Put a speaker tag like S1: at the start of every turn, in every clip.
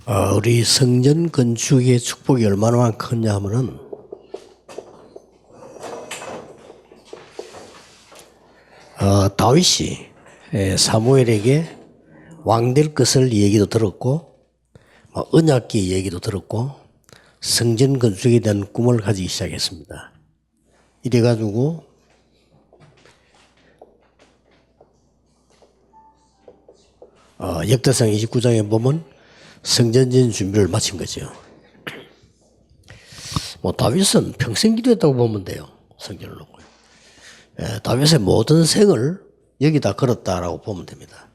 S1: 우리 성전 건축의 축복이 얼마나 컸냐 하면은, 다윗이 사무엘에게 왕될 것을 얘기도 들었고, 언약궤 얘기도 들었고, 성전 건축에 대한 꿈을 가지기 시작했습니다. 이래가지고, 역대상 29장에 보면 성전 지은 준비를 마친 거죠. 다윗은 평생 기도했다고 보면 돼요. 성전을 놓고. 다윗의 모든 생을 여기다 걸었다라고 보면 됩니다.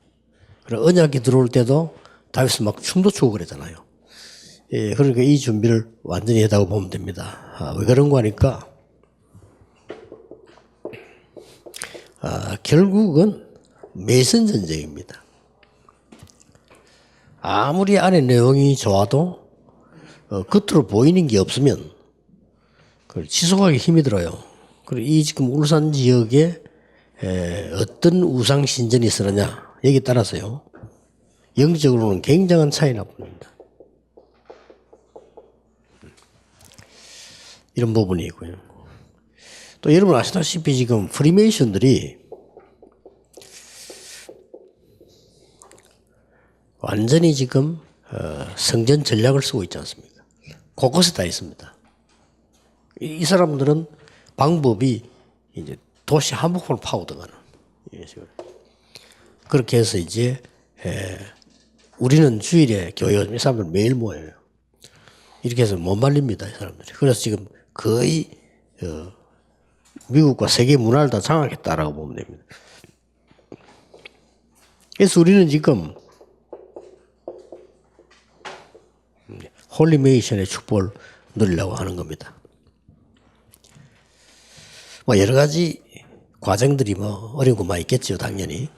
S1: 그리고 언약이 들어올 때도 다윗은 막 춤도 추고 그랬잖아요. 그러니까 이 준비를 완전히 했다고 보면 됩니다. 왜 그런 거 하니까, 결국은 매선 전쟁입니다. 아무리 안에 내용이 좋아도 겉으로 보이는 게 없으면 그걸 지속하기 힘이 들어요. 그리고 이 지금 울산 지역에 어떤 우상 신전이 있었느냐 여기에 따라서요, 영적으로는 굉장한 차이가 납니다. 이런 부분이 있고요. 또 여러분 아시다시피 지금 프리메이션들이 완전히 지금 성전 전략을 쓰고 있지 않습니까? 곳곳에 다 있습니다. 이 사람들은 방법이 이제 도시 한복판을 파고 들어가는 이런 식으로. 그렇게 해서 이제 우리는 주일에 교회 이 사람들 매일 모여요. 이렇게 해서 못 말립니다, 이 사람들이. 그래서 지금 거의 미국과 세계 문화를 다 장악했다라고 보면 됩니다. 그래서 우리는 지금 홀리메이션의 축복을 누리려고 하는 겁니다. 여러 가지 과정들이 어려운 거 많이 있겠죠, 당연히.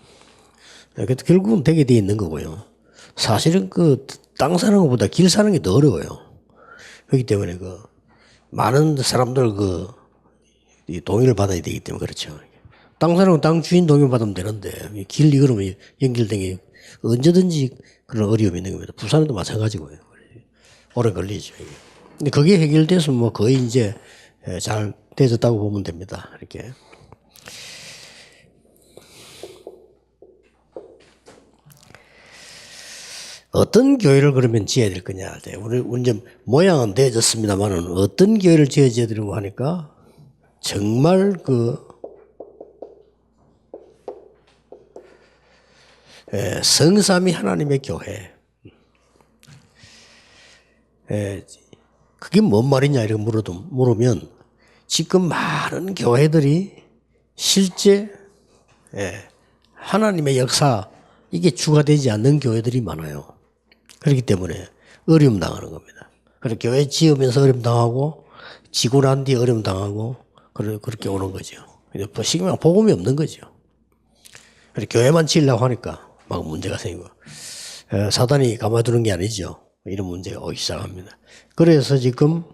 S1: 결국은 되게 돼 있는 거고요. 사실은 땅 사는 것보다 길 사는 게 더 어려워요. 그렇기 때문에 많은 사람들 이 동의를 받아야 되기 때문에 그렇죠. 땅 사는 건 땅 주인 동의 받으면 되는데, 길 그러면 연결된 게 언제든지 그런 어려움이 있는 겁니다. 부산도 마찬가지고요. 오래 걸리죠. 근데 그게 해결돼서 거의 이제 잘 되졌다고 보면 됩니다. 이렇게. 어떤 교회를 그러면 지어야 될 거냐. 우리 이제 모양은 되어졌습니다만은 어떤 교회를 지어야 되려고 하니까 정말 성삼위 하나님의 교회. 그게 뭔 말이냐 이렇게 물으면 지금 많은 교회들이 실제 하나님의 역사 이게 주가 되지 않는 교회들이 많아요. 그렇기 때문에 어려움 당하는 겁니다. 그래서 교회 지으면서 어려움 당하고 지고 난 뒤에 어려움 당하고 그렇게 오는 거죠. 시기만 복음이 없는 거죠. 그래서 교회만 지으려고 하니까 막 문제가 생기고 사단이 가만두는 게 아니죠. 이런 문제가 오기 시작합니다. 그래서 지금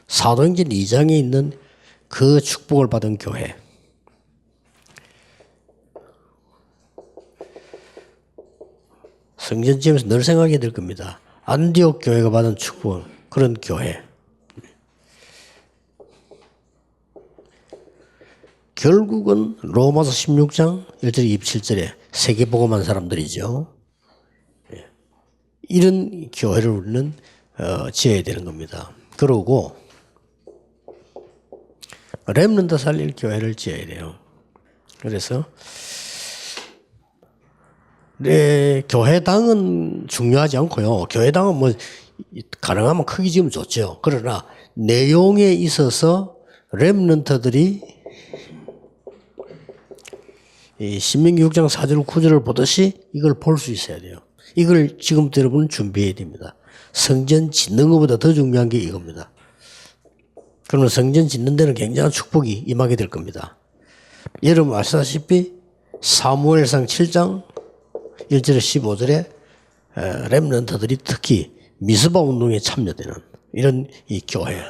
S1: 사도행전 2장에 있는 그 축복을 받은 교회, 성전 지으면서 늘 생각해야 될 겁니다. 안디옥 교회가 받은 축복, 그런 교회. 결국은 로마서 16장 1절 27절에 세계복음한 사람들이죠. 이런 교회를 우리는 지어야 되는 겁니다. 그러고 렘넌트 살릴 교회를 지어야 돼요. 그래서 교회당은 중요하지 않고요. 교회당은 가능하면 크게 지으면 좋죠. 그러나 내용에 있어서 렘넌트들이 이 신명기 6장 4절 9절을 보듯이 이걸 볼 수 있어야 돼요. 이걸 지금부터 여러분은 준비해야 됩니다. 성전 짓는 것보다 더 중요한 게 이겁니다. 그러면 성전 짓는 데는 굉장한 축복이 임하게 될 겁니다. 여러분 아시다시피 사무엘상 7장 1절에 15절에 렘넌트들이 특히 미스바 운동에 참여되는 이런 이 교회.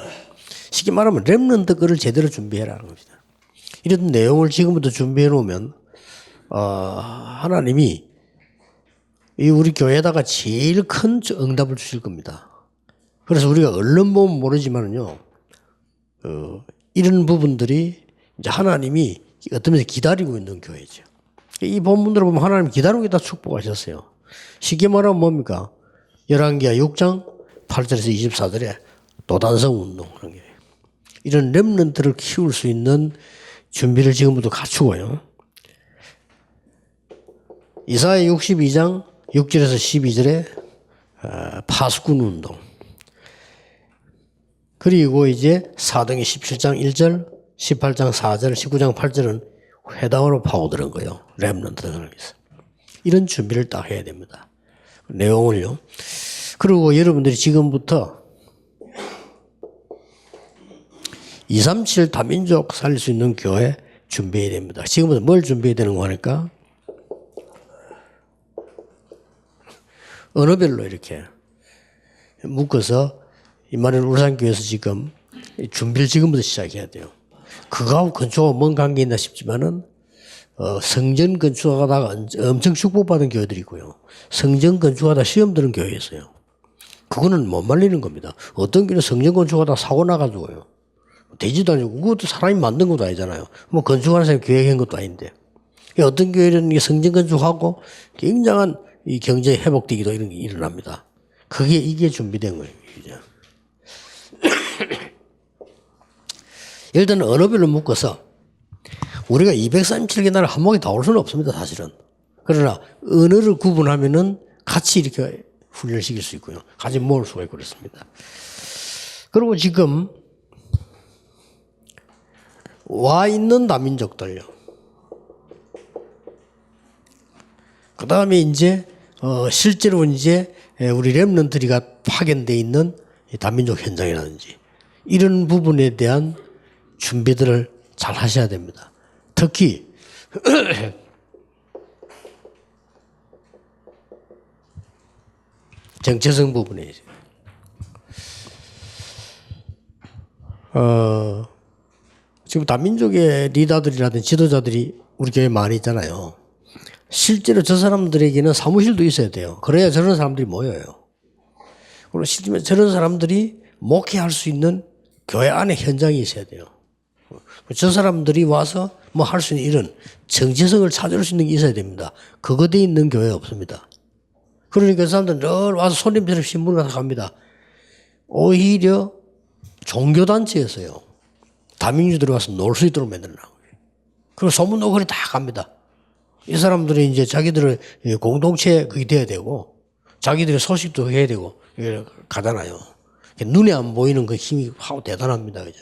S1: 쉽게 말하면 렘넌트 거를 제대로 준비해라는 겁니다. 이런 내용을 지금부터 준비해 놓으면 하나님이 이 우리 교회에다가 제일 큰 응답을 주실 겁니다. 그래서 우리가 얼른 보면 모르지만은요, 이런 부분들이 이제 하나님이 어떤 면에서 기다리고 있는 교회죠. 이 본문들을 보면 하나님 기다리고 있다 축복하셨어요. 쉽게 말하면 뭡니까? 열왕기하 6장 8절에서 24절에 도단성 운동 그런 게 이런 렘넌트를 키울 수 있는 준비를 지금부터 갖추고요. 이사야 62장 6절에서 12절에 파수꾼 운동. 그리고 이제 사도행전 17장 1절, 18장 4절, 19장 8절은 회당으로 파고드는 거예요. 렘넌트들을 위해서. 이런 준비를 딱 해야 됩니다. 내용을요. 그리고 여러분들이 지금부터 237 다민족 살릴 수 있는 교회 준비해야 됩니다. 지금부터 뭘 준비해야 되는 거 하니까 언어별로 이렇게 묶어서 이만한 울산교회에서 지금 준비를 지금부터 시작해야 돼요. 그거하고 건축하고 뭔 관계 있나 싶지만은 성전 건축하다가 엄청 축복받은 교회들이 있고요. 성전 건축하다 시험 드는 교회 있어요. 그거는 못 말리는 겁니다. 어떤 교회는 성전 건축하다 사고 나가지고요. 되지도 않고 그것도 사람이 만든 것도 아니잖아요. 뭐 건축하는 사람이 계획한 것도 아닌데. 어떤 교회는 성전 건축하고 굉장한 이 경제 회복되기도 이런 게 일어납니다. 이게 준비된 거예요. 이제. 일단 언어별로 묶어서 우리가 237개 나라 한 목에 다 올 수는 없습니다, 사실은. 그러나 언어를 구분하면은 같이 이렇게 훈련을 시킬 수 있고요. 같이 모을 수가 있고 그렇습니다. 그리고 지금 와 있는 다민족들요. 그 다음에 이제 실제로 이제 우리 렘넌트리가 파견되어 있는 다민족 현장이라든지 이런 부분에 대한 준비들을 잘 하셔야 됩니다. 특히 정체성 부분에 지금 다민족의 리더들이라든지 지도자들이 우리 교회에 많이 있잖아요. 실제로 저 사람들에게는 사무실도 있어야 돼요. 그래야 저런 사람들이 모여요. 그리고 실제로 저런 사람들이 목회할 수 있는 교회 안에 현장이 있어야 돼요. 저 사람들이 와서 뭐 할 수 있는 이런 정체성을 찾을 수 있는 게 있어야 됩니다. 그거 돼 있는 교회 없습니다. 그러니까 그 사람들은 늘 와서 손님처럼 신문을 갑니다. 오히려 종교단체에서요. 다민족들이 와서 놀 수 있도록 만들어놔요. 그리고 소문노골이 다 갑니다. 이 사람들이 이제 자기들의 공동체 그게 돼야 되고 자기들의 소식도 해야 되고 가잖아요. 눈에 안 보이는 그 힘이 대단합니다. 그죠?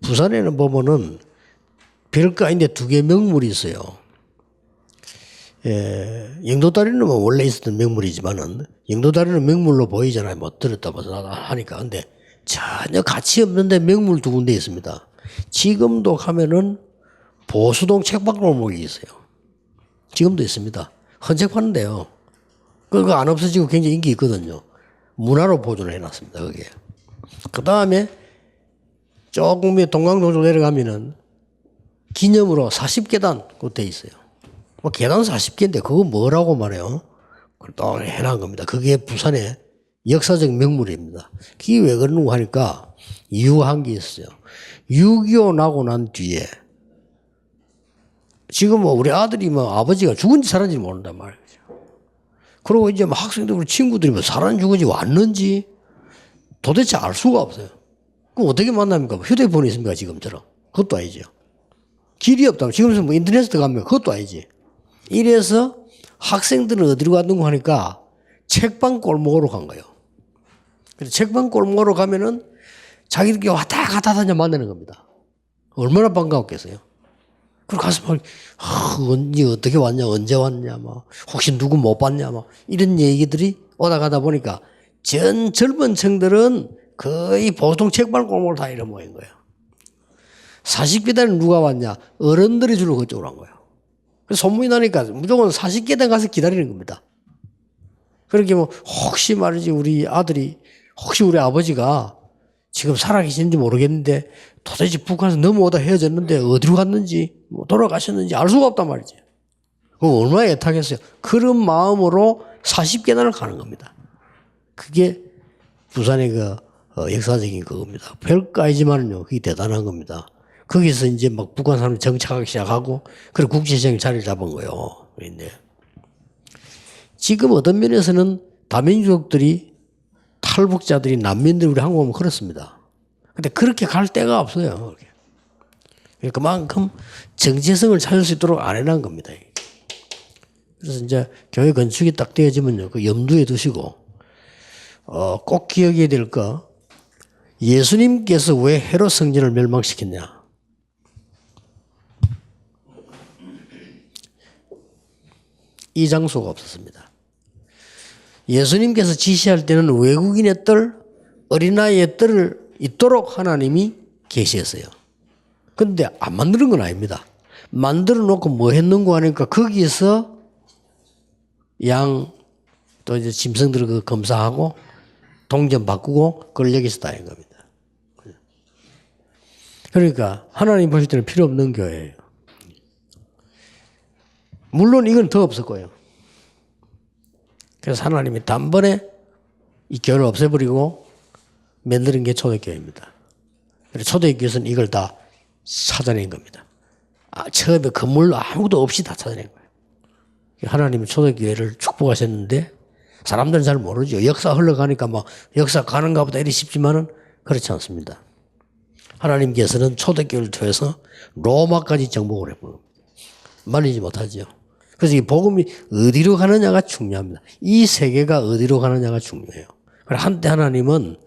S1: 부산에는 보면은 별거 아닌데 2개 명물이 있어요. 영도다리는 뭐 원래 있었던 명물이지만은 영도다리는 명물로 보이잖아요. 뭐 들었다 보다 하니까. 근데 전혀 가치 없는데 명물 2군데 있습니다. 지금도 가면은 보수동 책방골목이 있어요. 지금도 있습니다. 헌책 파는데요. 그거 안 없어지고 굉장히 인기 있거든요. 문화로 보존을 해놨습니다. 그게. 그 다음에 조금 동강동쪽 내려가면은 기념으로 40계단 그거 돼 있어요. 뭐 계단 40개인데 그거 뭐라고 말해요? 그걸 또 해놓은 겁니다. 그게 부산의 역사적 명물입니다. 그게 왜 그러는가 하니까 이유가 한 게 있어요. 6.25 나고 난 뒤에 지금 뭐 우리 아들이 뭐 아버지가 죽은지 살았는지 모른단 말이죠. 그리고 이제 뭐 학생들 친구들이 뭐 살았는지 죽은지 왔는지 도대체 알 수가 없어요. 그럼 어떻게 만납니까? 휴대폰이 있습니까? 지금처럼. 그것도 아니죠. 길이 없다면 지금은 뭐 인터넷에 들어가면 그것도 아니지. 이래서 학생들은 어디로 갔는가 하니까 책방 골목으로 간 거예요. 그래서 책방 골목으로 가면은 자기들끼리 왔다 갔다 다녀 만나는 겁니다. 얼마나 반가웠겠어요. 그리고 가서 막, 언니 어떻게 왔냐, 언제 왔냐, 막, 혹시 누구 못 봤냐, 막, 이런 얘기들이 오다 가다 보니까 젊은 층들은 거의 보통 책방 골목을 다 이래 모인 거예요. 40계단에 누가 왔냐, 어른들이 주로 그쪽으로 간 거예요. 그래서 소문이 나니까 무조건 40계단 가서 기다리는 겁니다. 그렇게 뭐, 혹시 말이지 우리 아들이, 혹시 우리 아버지가 지금 살아계시는지 모르겠는데 도대체 북한에서 넘어오다 헤어졌는데 어디로 갔는지 뭐 돌아가셨는지 알 수가 없단 말이지. 그거 얼마나 애타겠어요. 그런 마음으로 40계단을 가는 겁니다. 그게 부산의 그 역사적인 그겁니다. 별거 아니지만요, 그게 대단한 겁니다. 거기서 이제 막 북한 사람이 정착하기 시작하고, 그리고 국제시장이 자리를 잡은 거예요. 그런데 지금 어떤 면에서는 다민족들이 탈북자들이 난민들이 우리 한국 오면 그렇습니다. 근데 그렇게 갈 데가 없어요. 그만큼 정체성을 찾을 수 있도록 안 해놓은 겁니다. 그래서 이제 교회 건축이 딱 되어지면요, 그 염두에 두시고, 꼭 기억해야 될 거, 예수님께서 왜 헤롯 성전을 멸망시켰냐? 이 장소가 없었습니다. 예수님께서 지시할 때는 외국인의 뜰, 어린아이의 뜰을 있도록 하나님이 계시했어요. 근데 안 만드는 건 아닙니다. 만들어 놓고 뭐 했는고 하니까 거기서 양, 또 이제 짐승들 그 검사하고 동전 바꾸고 그걸 여기서 다 한 겁니다. 그러니까 하나님 보실 때는 필요 없는 교회예요. 물론 이건 더 없을 거예요. 그래서 하나님이 단번에 이 교회를 없애버리고 만드는 게 초대교회입니다. 그래서 초대교회에서는 이걸 다 찾아낸 겁니다. 처음에 건물 아무것도 없이 다 찾아낸 거예요. 하나님이 초대교회를 축복하셨는데 사람들은 잘 모르죠. 역사 흘러가니까 막 역사 가는가 보다 이리 싶지만은 그렇지 않습니다. 하나님께서는 초대교회를 통해서 로마까지 정복을 해보는 겁니다. 말리지 못하죠. 그래서 이 복음이 어디로 가느냐가 중요합니다. 이 세계가 어디로 가느냐가 중요해요. 한때 하나님은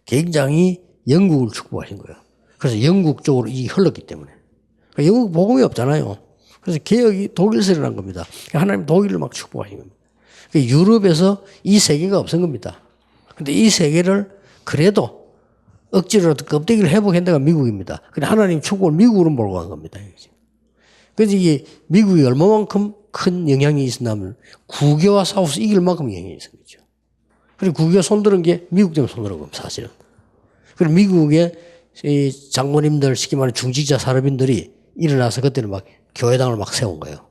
S1: 굉장히 영국을 축복하신 거예요. 그래서 영국 쪽으로 이 흘렀기 때문에. 영국 복음이 없잖아요. 그래서 개혁이 독일에서 일어난 겁니다. 하나님 독일을 막 축복하신 겁니다. 유럽에서 이 세계가 없은 겁니다. 근데 이 세계를 그래도 억지로라도 껍데기를 회복한 데가 미국입니다. 근데 하나님 축복을 미국으로 몰고 간 겁니다. 그래서 이게 미국이 얼마만큼 큰 영향이 있었냐면 국교와 싸워서 이길 만큼 영향이 있었죠. 거죠. 그리고 국교가 손들은 게 미국 때문에 손들은 겁니다. 사실은. 그리고 미국의 이 장모님들, 쉽게 말하면 중직자 산업인들이 일어나서 그때는 막 교회당을 막 세운 거예요.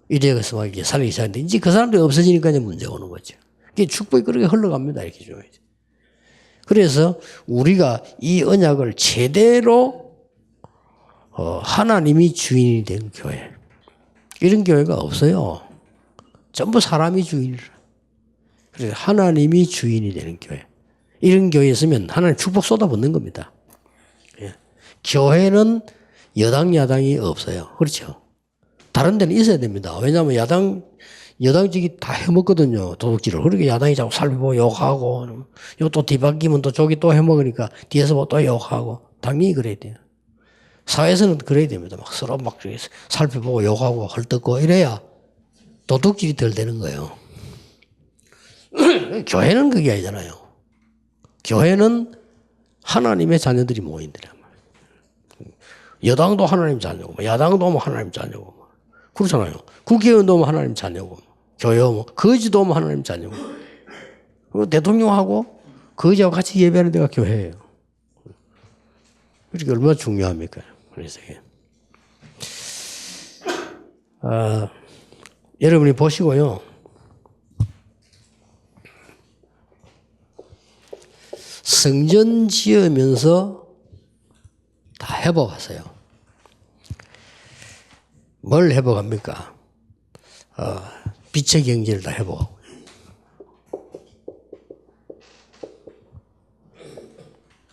S1: 이래서 막 이렇게 살리기 시작했는데 이제 그 사람들이 없어지니까 이제 문제가 오는 거죠. 이게 축복이 그렇게 흘러갑니다. 이렇게 좀. 그래서 우리가 이 언약을 제대로 하나님이 주인이 된 교회. 이런 교회가 없어요. 전부 사람이 주인이라. 그래서 하나님이 주인이 되는 교회. 이런 교회에 있으면 하나님 축복 쏟아붓는 겁니다. 예. 교회는 여당, 야당이 없어요. 그렇죠. 다른 데는 있어야 됩니다. 왜냐하면 여당직이 다 해먹거든요. 도둑질을. 그러니까 야당이 자꾸 살피고 욕하고, 요 또 뒤바뀌면 또 저기 또 해먹으니까 뒤에서 또 욕하고. 당연히 그래야 돼요. 사회에서는 그래야 됩니다. 막 서로 막 살펴보고 욕하고 헐뜯고 이래야 도둑질이 덜 되는 거예요. 교회는 그게 아니잖아요. 교회는 하나님의 자녀들이 모인 데란 말이에요. 여당도 하나님 자녀고, 야당도 오면 하나님 자녀고. 그렇잖아요. 국회의원도 오면 하나님 자녀고, 교회 오면, 거지도 오면 하나님 자녀고. 그리고 대통령하고 거지하고 같이 예배하는 데가 교회예요. 그렇게 얼마나 중요합니까? 그래서 여러분이 보시고요. 성전 지으면서 다 회복하세요. 뭘 회복합니까? 빛의 경제를 다 회복하고.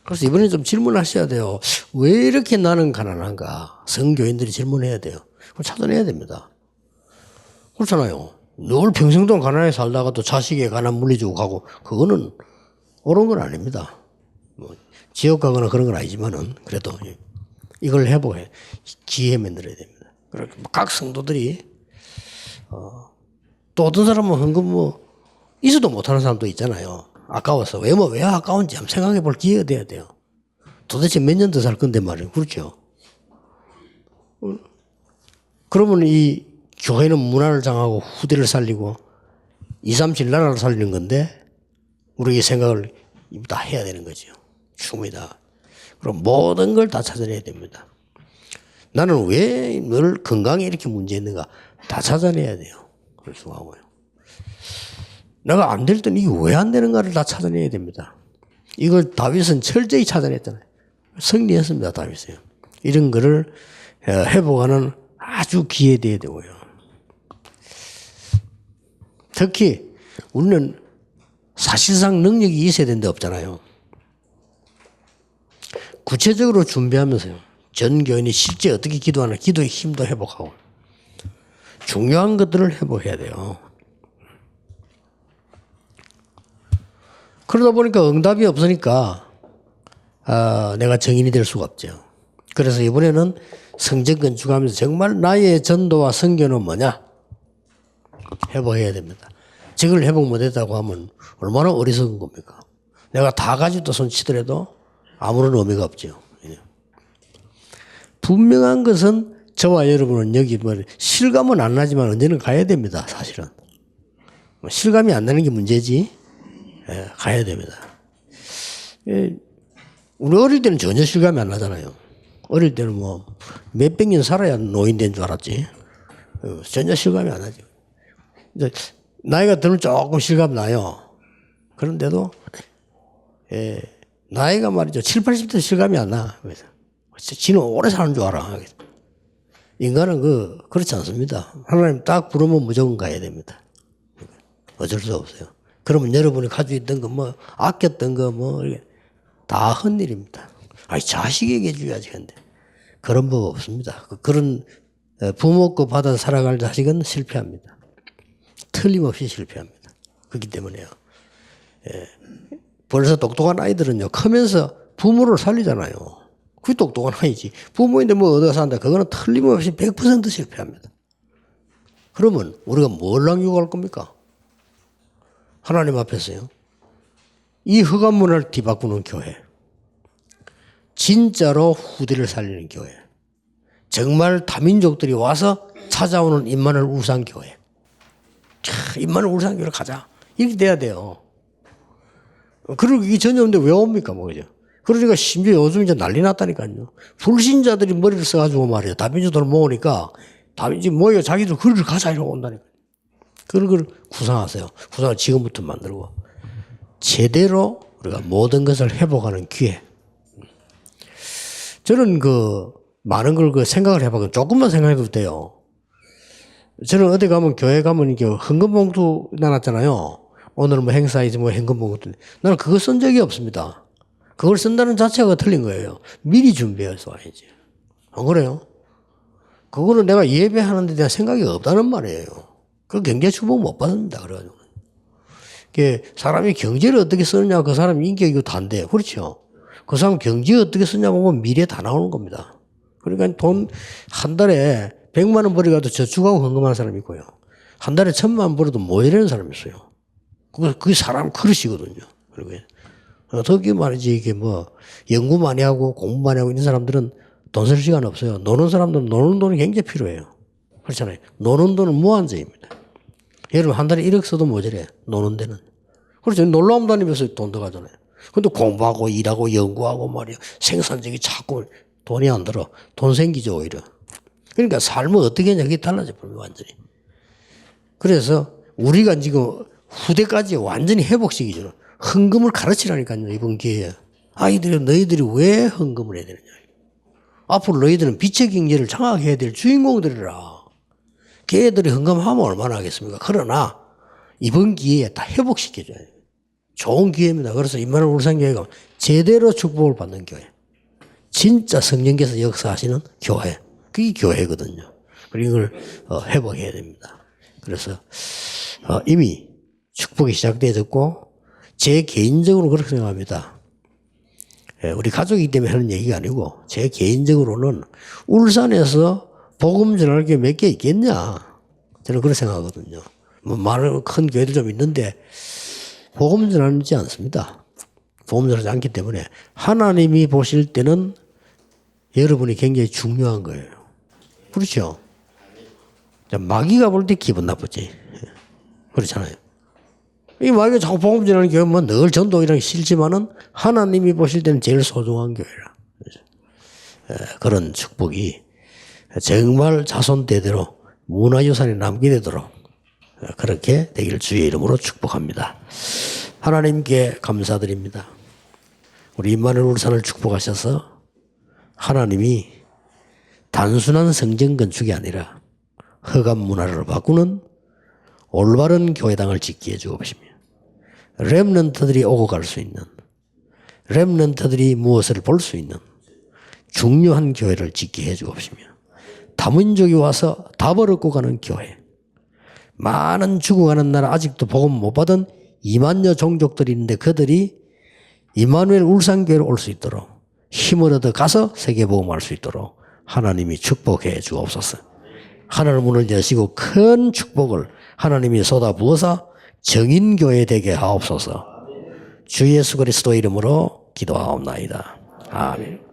S1: 그래서 이번에 좀 질문하셔야 돼요. 왜 이렇게 나는 가난한가? 성교인들이 질문해야 돼요. 그걸 찾아내야 됩니다. 그렇잖아요. 늘 평생 동안 가난하게 살다가 또 자식에 가난 물려주고 가고, 그거는 옳은 건 아닙니다. 뭐 지옥 가거나 그런 건 아니지만은, 그래도 이걸 회복해. 기회 만들어야 됩니다. 그렇게 각 성도들이, 또 어떤 사람은 헌금 있어도 못하는 사람도 있잖아요. 아까워서. 왜 아까운지 한번 생각해 볼 기회가 돼야 돼요. 도대체 몇 년 더 살 건데 말이에요. 그렇죠. 그러면 이 교회는 문화를 장하고 후대를 살리고 2, 3, 7 나라를 살리는 건데 우리의 생각을 다 해야 되는 거죠. 충분히 다. 그럼 모든 걸 다 찾아내야 됩니다. 나는 왜 늘 건강에 이렇게 문제 있는가? 다 찾아내야 돼요. 그럴 수가 하고요. 내가 안 될 때는 이게 왜 안 되는가를 다 찾아내야 됩니다. 이걸 다윗은 철저히 찾아냈잖아요. 승리했습니다, 다윗이요. 이런 거를 회복하는 아주 기회돼야 되고요. 특히 우리는 사실상 능력이 있어야 되는데 없잖아요. 구체적으로 준비하면서요. 전 교인이 실제 어떻게 기도하나 기도의 힘도 회복하고 중요한 것들을 회복해야 돼요. 그러다 보니까 응답이 없으니까 내가 정인이 될 수가 없죠. 그래서 이번에는 성전 건축하면서 정말 나의 전도와 선교는 뭐냐? 회복해야 됩니다. 저걸 회복 못했다고 하면 얼마나 어리석은 겁니까? 내가 다 가지고 손치더라도 아무런 의미가 없죠. 분명한 것은 저와 여러분은 여기 실감은 안 나지만 언제는 가야 됩니다. 사실은. 실감이 안 나는 게 문제지. 가야 됩니다. 우리 어릴 때는 전혀 실감이 안 나잖아요. 어릴 때는 뭐 몇백 년 살아야 노인 된 줄 알았지. 전혀 실감이 안 나죠. 이제 나이가 들면 조금 실감 나요. 그런데도 나이가 말이죠. 7, 80대 실감이 안 나. 그래서 지는 오래 사는 줄 알아. 인간은 그렇지 않습니다. 하나님 딱 부르면 무조건 가야 됩니다. 어쩔 수 없어요. 그러면 여러분이 가지고 있던 거 아꼈던 거 다 헛일입니다. 아니 자식에게 줘야지 근데 그런 법 없습니다. 그런 부모 거 받아 살아갈 자식은 실패합니다. 틀림없이 실패합니다. 그렇기 때문에요. 벌써 똑똑한 아이들은요 크면서 부모를 살리잖아요. 그게 똑똑한 아이지. 부모인데 뭐 얻어 산다. 그거는 틀림없이 100% 실패합니다. 그러면 우리가 뭘 남기고 갈 겁니까? 하나님 앞에서요. 이 흑암 문화를 뒤바꾸는 교회. 진짜로 후대를 살리는 교회. 정말 다민족들이 와서 찾아오는 임마누엘 울산교회. 임마누엘 울산교회로 가자. 이렇게 돼야 돼요. 그리고 이게 전혀 없는데 왜 옵니까? 그죠? 그러니까 심지어 요즘 이제 난리 났다니까요. 불신자들이 머리를 써가지고 말이에요. 다민족들을 모으니까 다민족 모여 자기들 그리를 가자 이러고 온다니까요. 그런 걸 구상하세요. 구상을 지금부터 만들고 제대로 우리가 모든 것을 회복하는 기회. 저는 많은 걸 생각을 해봐요. 조금만 생각해도 돼요. 저는 어디 가면 교회 가면 이게 헌금봉투 나눴잖아요. 오늘 뭐 행사이지 뭐 헌금봉투. 나는 그거 쓴 적이 없습니다. 그걸 쓴다는 자체가 틀린 거예요. 미리 준비해서 와야지. 안 그래요? 그거는 내가 예배하는 데 대한 생각이 없다는 말이에요. 그 경제 축복 못 받습니다. 그래가지고. 사람이 경제를 어떻게 쓰느냐, 그 사람 인격이고 다인데, 그렇죠? 그 사람 경제 어떻게 쓰냐고 보면 미래 다 나오는 겁니다. 그러니까 돈 한 달에 100만 원 벌어가도 저축하고 헌금하는 사람이 있고요. 한 달에 1000만 원 벌어도 모이라는 사람이 있어요. 그게 사람 그릇이거든요. 그리고 어떻게 말이지, 이게 연구 많이 하고 공부 많이 하고 있는 사람들은 돈 쓸 시간 없어요. 노는 사람들은 노는 돈이 굉장히 필요해요. 그렇잖아요. 노는 돈은 무한정입니다. 여러분 한 달에 1억 써도 모자래. 노는 데는. 그렇죠. 놀러움 다니면서 돈 들어가잖아요. 근데 공부하고 일하고 연구하고 말이야. 생산적이 자꾸 돈이 안 들어. 돈 생기죠 오히려. 그러니까 삶은 어떻게 하냐 그게 달라져 버려요 완전히. 그래서 우리가 지금 후대까지 완전히 회복시키죠. 헌금을 가르치라니까요 이번 기회에. 너희들이 왜 헌금을 해야 되느냐. 앞으로 너희들은 빛의 경제를 장악해야 될 주인공들이라. 걔들이 헌금하면 얼마나 하겠습니까? 그러나 이번 기회에 다 회복시켜줘야 돼요. 좋은 기회입니다. 그래서 임마누엘 울산교회가 제대로 축복을 받는 교회. 진짜 성령께서 역사하시는 교회. 그게 교회거든요. 그리고 이걸 회복해야 됩니다. 그래서 이미 축복이 시작되어졌고 제 개인적으로 그렇게 생각합니다. 우리 가족이기 때문에 하는 얘기가 아니고 제 개인적으로는 울산에서 복음 전할 게 몇 개 있겠냐. 저는 그렇게 생각하거든요. 많은 큰 교회들 좀 있는데 복음 전하지 않습니다. 복음 전하지 않기 때문에 하나님이 보실 때는 여러분이 굉장히 중요한 거예요. 그렇죠? 마귀가 볼 때 기분 나쁘지. 그렇잖아요. 이 마귀가 자꾸 복음 전하는 교회는 늘 전도이라는 게 싫지만은 하나님이 보실 때는 제일 소중한 교회라. 그런 축복이 정말 자손 대대로 문화유산이 남게 되도록 그렇게 되기를 주의 이름으로 축복합니다. 하나님께 감사드립니다. 우리 임마누엘 울산을 축복하셔서 하나님이 단순한 성전 건축이 아니라 허감 문화를 바꾸는 올바른 교회당을 짓게 해 주옵시며 렘넌트들이 오고 갈 수 있는 렘넌트들이 무엇을 볼 수 있는 중요한 교회를 짓게 해 주옵시며 다민족이 와서 답을 얻고 가는 교회 많은 죽어가는 나라 아직도 복음 못 받은 2만여 종족들이 있는데 그들이 임마누엘 울산교회로 올 수 있도록 힘을 얻어 가서 세계복음할 수 있도록 하나님이 축복해 주옵소서. 하늘 문을 여시고 큰 축복을 하나님이 쏟아부어서 정인교회 되게 하옵소서. 주 예수 그리스도 이름으로 기도하옵나이다. 아멘.